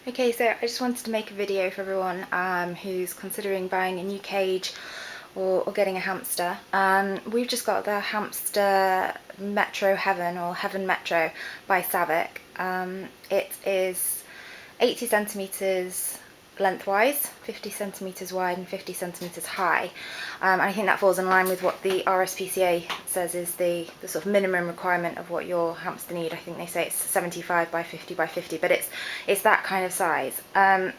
Okay, so I just wanted to make a video for everyone who's considering buying a new cage or getting a hamster. We've just got the Hamster Heaven or Heaven Metro by Savic. It is 80 centimetres lengthwise, 50 centimetres wide and 50 centimetres high. And I think that falls in line with what the RSPCA says is the sort of minimum requirement of what your hamster need. I think they say it's 75 by 50 by 50, but it's that kind of size. When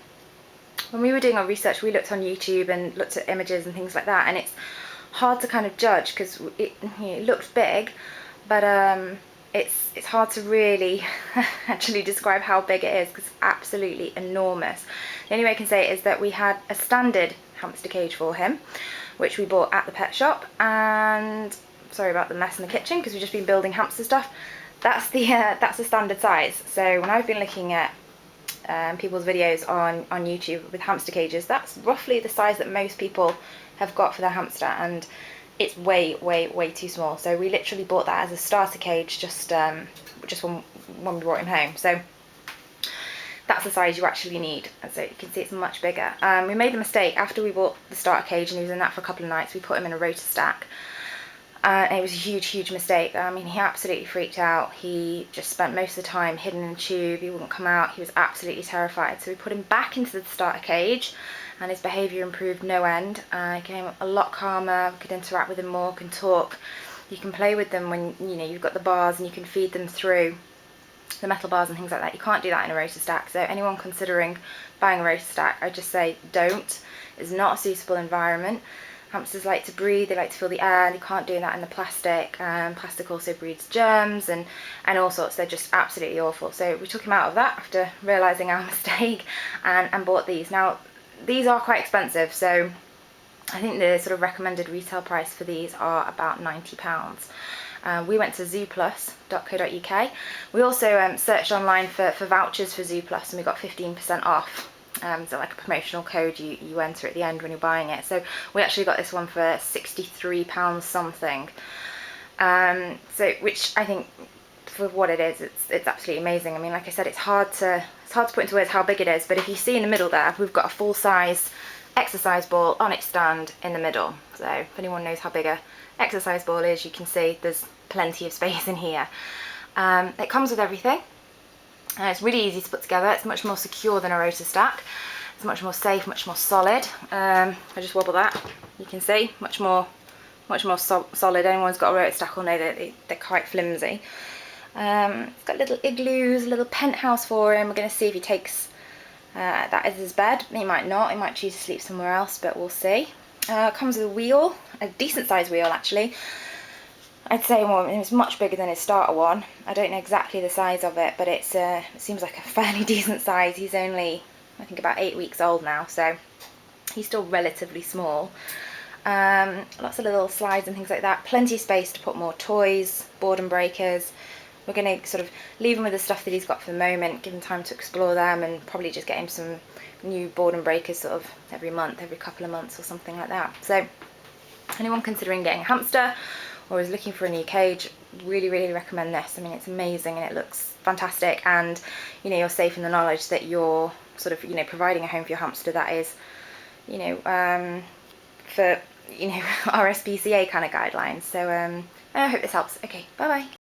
we were doing our research, we looked on YouTube and looked at images and things like that, and it's hard to kind of judge because it looks big, but it's hard to really actually describe how big it is because it's absolutely enormous. The only way I can say it is that we had a standard hamster cage for him, which we bought at the pet shop, and sorry about the mess in the kitchen because we've just been building hamster stuff. That's the standard size. So when I've been looking at people's videos on YouTube with hamster cages, that's roughly the size that most people have got for their hamster, and it's way too small. So we literally bought that as a starter cage just when we brought him home. So that's the size you actually need, and so you can see it's much bigger. We made the mistake after we bought the starter cage and he was in that for a couple of nights. We put him in a rotor stack. And it was a huge mistake. I mean, he absolutely freaked out. He just spent most of the time hidden in a tube. He wouldn't come out. He was absolutely terrified. So we put him back into the starter cage, and his behaviour improved no end. He became a lot calmer. We could interact with him more, can talk. You can play with them when you've got the bars, and you can feed them through the metal bars and things like that. You can't do that in a rotor stack. So anyone considering buying a rotor stack, I just say don't. It's not a suitable environment. Hamsters like to breathe, they like to feel the air, and they can't do that in the plastic. Plastic also breeds germs and all sorts. They're just absolutely awful. So we took him out of that after realising our mistake and bought these. Now, these are quite expensive, so I think the sort of recommended retail price for these are about £90. We went to zooplus.co.uk. We also searched online for vouchers for Zooplus, and we got 15% off. So like a promotional code you enter at the end when you're buying it. So we actually got this one for £63 something. So which I think for what it is, it's absolutely amazing. I mean, like I said, it's hard to put into words how big it is, but if you see in the middle there, we've got a full-size exercise ball on its stand in the middle. So if anyone knows how big a exercise ball is, you can see there's plenty of space in here. It comes with everything. It's really easy to put together. It's much more secure than a rotor stack. It's much more safe, much more solid. If I just wobble that, you can see much more solid. Anyone who's got a rotor stack will know that they're quite flimsy. It's got little igloos, a little penthouse for him. We're going to see if he takes that as his bed. He might not. He might choose to sleep somewhere else, but we'll see. It comes with a wheel, a decent sized wheel actually. I'd say well, it was much bigger than his starter one. I don't know exactly the size of it, but it seems like a fairly decent size. He's only, I think, about 8 weeks old now, so he's still relatively small. Lots of little slides and things like that. Plenty of space to put more toys, boredom breakers. We're going to sort of leave him with the stuff that he's got for the moment, give him time to explore them, and probably just get him some new boredom breakers sort of every month, every couple of months or something like that. So anyone considering getting a hamster or is looking for a new cage, really recommend this. I mean, it's amazing and it looks fantastic, and you're safe in the knowledge that you're sort of providing a home for your hamster that is for RSPCA kind of guidelines. So I hope this helps. Okay, bye bye.